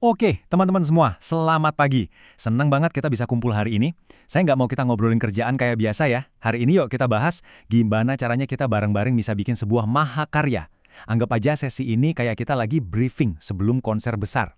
Oke, teman-teman semua, selamat pagi. Senang banget kita bisa kumpul hari ini. Saya nggak mau kita ngobrolin kerjaan kayak biasa ya. Hari ini yuk kita bahas gimana caranya kita bareng-bareng bisa bikin sebuah mahakarya. Anggap aja sesi ini kayak kita lagi briefing sebelum konser besar.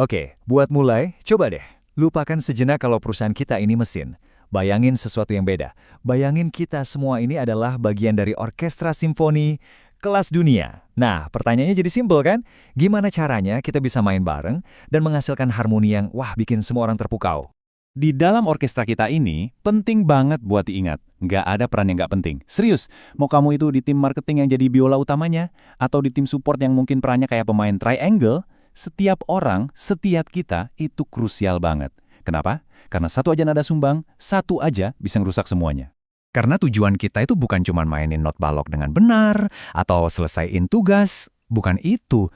Oke, buat mulai, coba deh. Lupakan sejenak kalau perusahaan kita ini mesin. Bayangin sesuatu yang beda. Bayangin kita semua ini adalah bagian dari orkestra simfoni kelas dunia. Nah, pertanyaannya jadi simpel kan? Gimana caranya kita bisa main bareng dan menghasilkan harmoni yang, wah, bikin semua orang terpukau? Di dalam orkestra kita ini, penting banget buat diingat. Nggak ada peran yang nggak penting. Serius, mau kamu itu di tim marketing yang jadi biola utamanya, atau di tim support yang mungkin perannya kayak pemain triangle, setiap orang, setiap kita itu krusial banget. Kenapa? Karena satu aja nada sumbang, satu aja bisa ngerusak semuanya. Karena tujuan kita itu bukan cuma mainin not balok dengan benar, atau selesaiin tugas. Bukan itu.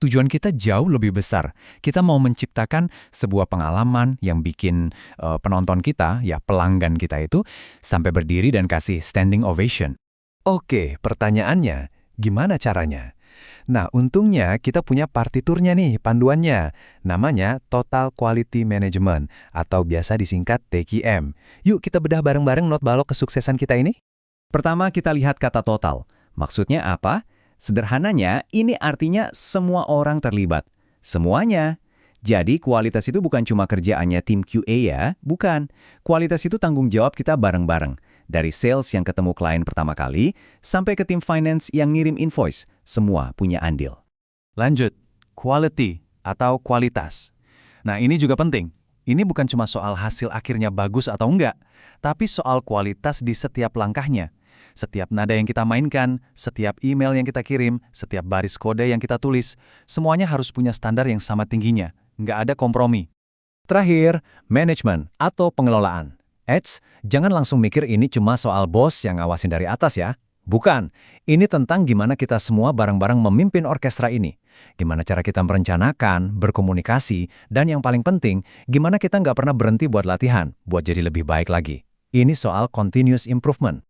Tujuan kita jauh lebih besar. Kita mau menciptakan sebuah pengalaman yang bikin penonton kita, ya pelanggan kita itu, sampai berdiri dan kasih standing ovation. Oke, pertanyaannya, gimana caranya? Nah, untungnya kita punya partiturnya nih, panduannya. Namanya Total Quality Management, atau biasa disingkat TQM. Yuk kita bedah bareng-bareng not balok kesuksesan kita ini. Pertama kita lihat kata total. Maksudnya apa? Sederhananya, ini artinya semua orang terlibat. Semuanya. Jadi kualitas itu bukan cuma kerjaannya tim QA ya, bukan. Kualitas itu tanggung jawab kita bareng-bareng. Dari sales yang ketemu klien pertama kali, sampai ke tim finance yang ngirim invoice, semua punya andil. Lanjut, quality atau kualitas. Nah, ini juga penting. Ini bukan cuma soal hasil akhirnya bagus atau enggak, tapi soal kualitas di setiap langkahnya. Setiap nada yang kita mainkan, setiap email yang kita kirim, setiap baris kode yang kita tulis, semuanya harus punya standar yang sama tingginya. Nggak ada kompromi. Terakhir, manajemen atau pengelolaan. Jangan langsung mikir ini cuma soal bos yang ngawasin dari atas ya. Bukan, ini tentang gimana kita semua bareng-bareng memimpin orkestra ini. Gimana cara kita merencanakan, berkomunikasi, dan yang paling penting, gimana kita nggak pernah berhenti buat latihan, buat jadi lebih baik lagi. Ini soal continuous improvement.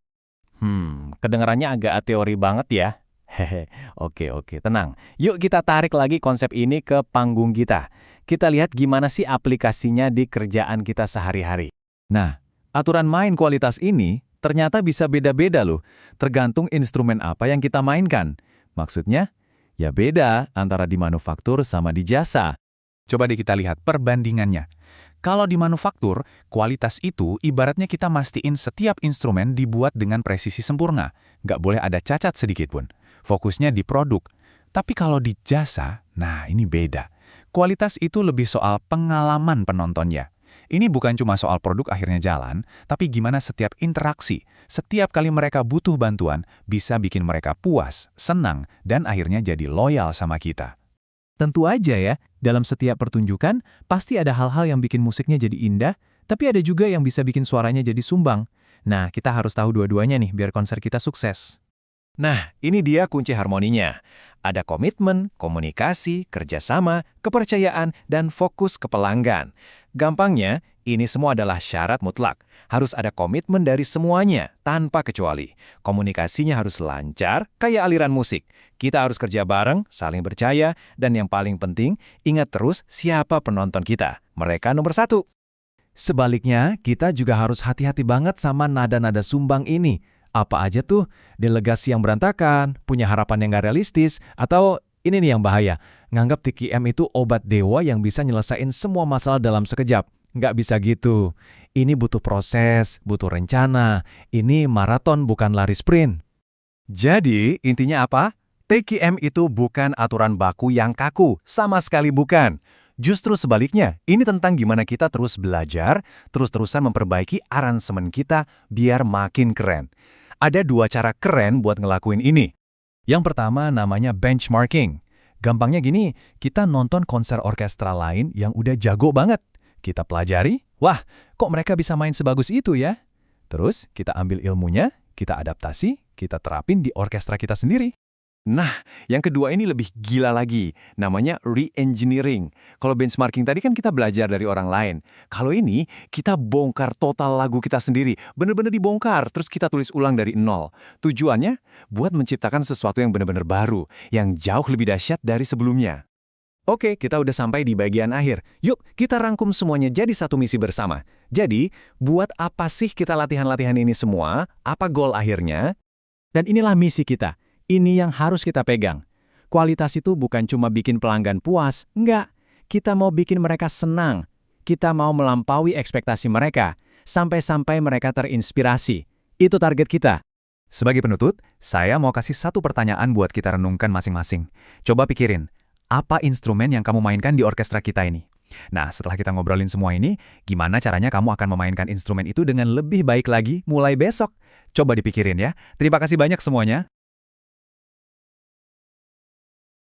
Kedengarannya agak teori banget ya. Hehe, oke, tenang. Yuk kita tarik lagi konsep ini ke panggung kita. Kita lihat gimana sih aplikasinya di kerjaan kita sehari-hari. Nah, aturan main kualitas ini ternyata bisa beda-beda loh, tergantung instrumen apa yang kita mainkan. Maksudnya, ya beda antara di manufaktur sama di jasa. Coba deh kita lihat perbandingannya. Kalau di manufaktur, kualitas itu ibaratnya kita mastiin setiap instrumen dibuat dengan presisi sempurna. Nggak boleh ada cacat sedikit pun. Fokusnya di produk. Tapi kalau di jasa, nah ini beda. Kualitas itu lebih soal pengalaman penontonnya. Ini bukan cuma soal produk akhirnya jalan, tapi gimana setiap interaksi, setiap kali mereka butuh bantuan, bisa bikin mereka puas, senang, dan akhirnya jadi loyal sama kita. Tentu aja ya, dalam setiap pertunjukan, pasti ada hal-hal yang bikin musiknya jadi indah, tapi ada juga yang bisa bikin suaranya jadi sumbang. Nah, kita harus tahu dua-duanya nih, biar konser kita sukses. Nah, ini dia kunci harmoninya. Ada komitmen, komunikasi, kerjasama, kepercayaan, dan fokus ke pelanggan. Gampangnya, ini semua adalah syarat mutlak. Harus ada komitmen dari semuanya, tanpa kecuali. Komunikasinya harus lancar, kayak aliran musik. Kita harus kerja bareng, saling percaya, dan yang paling penting, ingat terus siapa penonton kita. Mereka nomor satu. Sebaliknya, kita juga harus hati-hati banget sama nada-nada sumbang ini. Apa aja tuh? Delegasi yang berantakan, punya harapan yang gak realistis, atau ini nih yang bahaya, nganggap TQM itu obat dewa yang bisa nyelesain semua masalah dalam sekejap. Nggak bisa gitu. Ini butuh proses, butuh rencana. Ini maraton bukan lari sprint. Jadi, intinya apa? TQM itu bukan aturan baku yang kaku, sama sekali bukan. Justru sebaliknya, ini tentang gimana kita terus belajar, terus-terusan memperbaiki aransemen kita biar makin keren. Ada dua cara keren buat ngelakuin ini. Yang pertama namanya benchmarking. Gampangnya gini, kita nonton konser orkestra lain yang udah jago banget. Kita pelajari, wah, kok mereka bisa main sebagus itu ya? Terus kita ambil ilmunya, kita adaptasi, kita terapin di orkestra kita sendiri. Nah, yang kedua ini lebih gila lagi, namanya re-engineering. Kalau benchmarking tadi kan kita belajar dari orang lain. Kalau ini, kita bongkar total lagu kita sendiri, bener-bener dibongkar, terus kita tulis ulang dari nol. Tujuannya, buat menciptakan sesuatu yang bener-bener baru, yang jauh lebih dahsyat dari sebelumnya. Oke, kita udah sampai di bagian akhir. Yuk, kita rangkum semuanya jadi satu misi bersama. Jadi, buat apa sih kita latihan-latihan ini semua? Apa goal akhirnya? Dan inilah misi kita. Ini yang harus kita pegang. Kualitas itu bukan cuma bikin pelanggan puas, enggak. Kita mau bikin mereka senang. Kita mau melampaui ekspektasi mereka, sampai-sampai mereka terinspirasi. Itu target kita. Sebagai penutup, saya mau kasih satu pertanyaan buat kita renungkan masing-masing. Coba pikirin, apa instrumen yang kamu mainkan di orkestra kita ini? Nah, setelah kita ngobrolin semua ini, gimana caranya kamu akan memainkan instrumen itu dengan lebih baik lagi mulai besok? Coba dipikirin ya. Terima kasih banyak semuanya.